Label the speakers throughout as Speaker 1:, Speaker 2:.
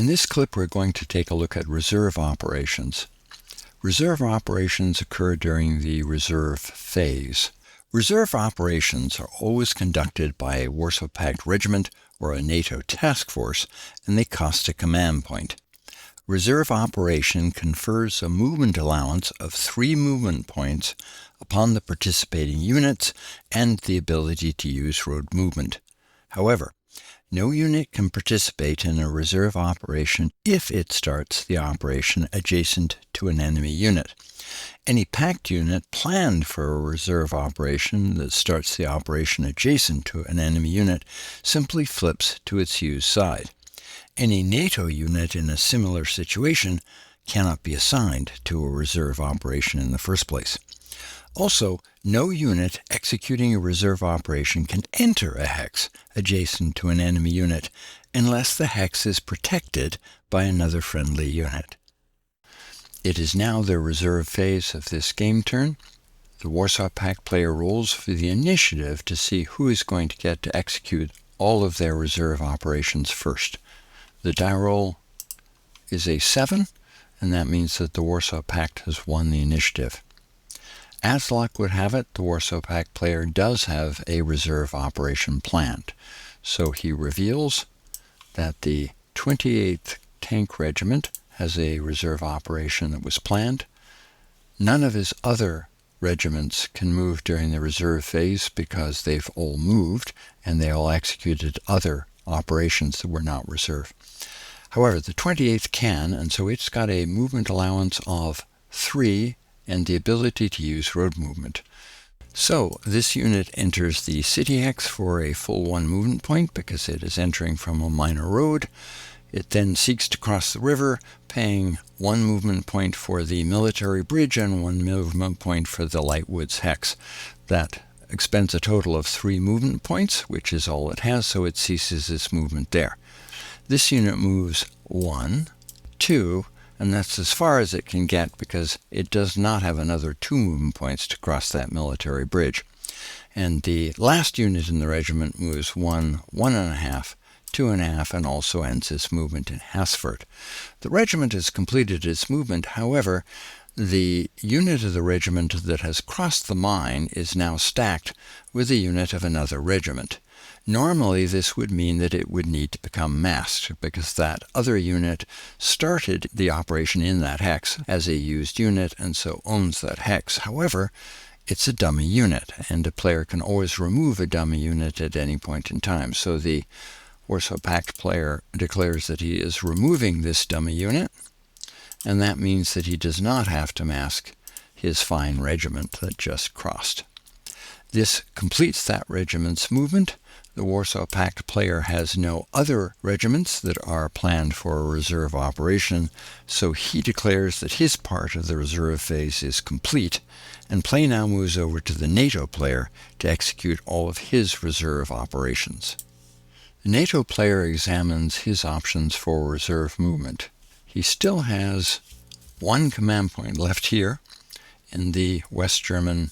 Speaker 1: In this clip, we're going to take a look at reserve operations. Reserve operations occur during the reserve phase. Reserve operations are always conducted by a Warsaw Pact regiment or a NATO task force, and they cost a command point. Reserve operation confers a movement allowance of 3 movement points upon the participating units and the ability to use road movement. However, no unit can participate in a reserve operation if it starts the operation adjacent to an enemy unit. Any Pact unit planned for a reserve operation that starts the operation adjacent to an enemy unit simply flips to its used side. Any NATO unit in a similar situation cannot be assigned to a reserve operation in the first place. Also, no unit executing a reserve operation can enter a hex adjacent to an enemy unit unless the hex is protected by another friendly unit. It is now the reserve phase of this game turn. The Warsaw Pact player rolls for the initiative to see who is going to get to execute all of their reserve operations first. The die roll is a 7, and that means that the Warsaw Pact has won the initiative. As luck would have it, the Warsaw Pact player does have a reserve operation planned. So he reveals that the 28th Tank Regiment has a reserve operation that was planned. None of his other regiments can move during the reserve phase because they've all moved and they all executed other operations that were not reserve. However, the 28th can, and so it's got a movement allowance of 3 and the ability to use road movement. So this unit enters the city hex for a full 1 movement point because it is entering from a minor road. It then seeks to cross the river, paying 1 movement point for the military bridge and 1 movement point for the Lightwoods hex. That expends a total of 3 movement points, which is all it has, so it ceases its movement there. This unit moves 1, 2, and that's as far as it can get because it does not have another 2 movement points to cross that military bridge. And the last unit in the regiment moves 1, 1.5, 2.5, and also ends its movement in Hassfurt. The regiment has completed its movement. However, the unit of the regiment that has crossed the mine is now stacked with a unit of another regiment. Normally, this would mean that it would need to become masked because that other unit started the operation in that hex as a used unit and so owns that hex. However, it's a dummy unit, and a player can always remove a dummy unit at any point in time. So the Warsaw Pact player declares that he is removing this dummy unit, and that means that he does not have to mask his fine regiment that just crossed. This completes that regiment's movement. The Warsaw Pact player has no other regiments that are planned for a reserve operation, so he declares that his part of the reserve phase is complete, and play now moves over to the NATO player to execute all of his reserve operations. The NATO player examines his options for reserve movement. He still has 1 command point left here in the West German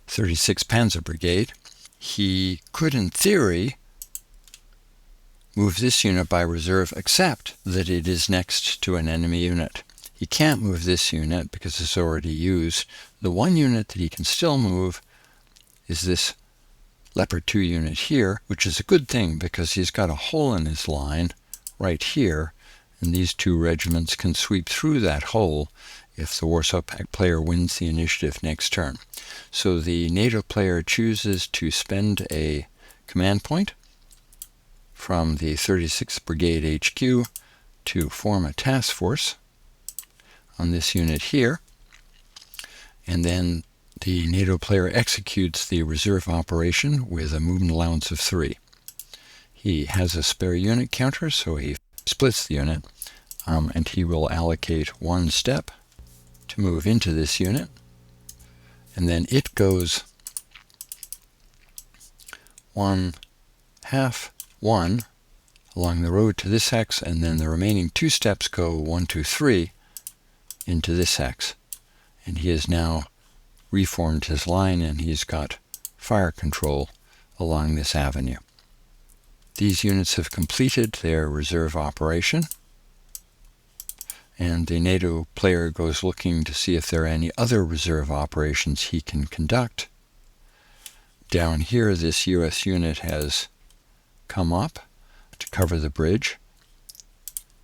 Speaker 1: 36th Panzer Brigade. He could, in theory, move this unit by reserve, except that it is next to an enemy unit. He can't move this unit because it's already used. The 1 unit that he can still move is this Leopard 2 unit here, which is a good thing because he's got a hole in his line right here, and these 2 regiments can sweep through that hole if the Warsaw Pact player wins the initiative next turn. So the NATO player chooses to spend a command point from the 36th Brigade HQ to form a task force on this unit here, and then the NATO player executes the reserve operation with a movement allowance of 3. He has a spare unit counter, so he splits the unit, and he will allocate 1 step to move into this unit, and then it goes 1/2, 1 along the road to this hex, and then the remaining 2 steps go 1, 2, 3 into this hex. And he has now reformed his line, and he's got fire control along this avenue. These units have completed their reserve operation. and the NATO player goes looking to see if there are any other reserve operations he can conduct. Down here, this U.S. unit has come up to cover the bridge.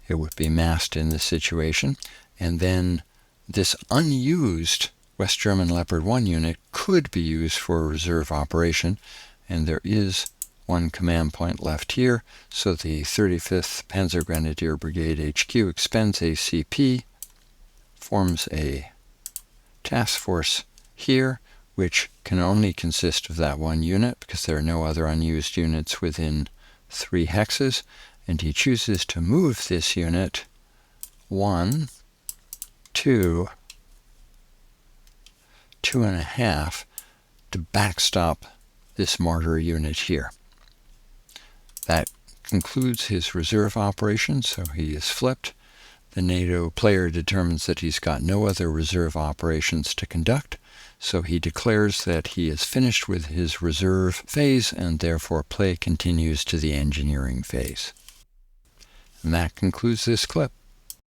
Speaker 1: It would be massed in this situation, and then this unused West German Leopard 1 unit could be used for a reserve operation, and there is one command point left here, so the 35th Panzer Grenadier Brigade HQ expends ACP, forms a task force here, which can only consist of that one unit because there are no other unused units within 3 hexes, and he chooses to move this unit 1, 2, 2.5 to backstop this mortar unit here. That concludes his reserve operation, so he is flipped. The NATO player determines that he's got no other reserve operations to conduct, so he declares that he is finished with his reserve phase, and therefore play continues to the engineering phase. And that concludes this clip.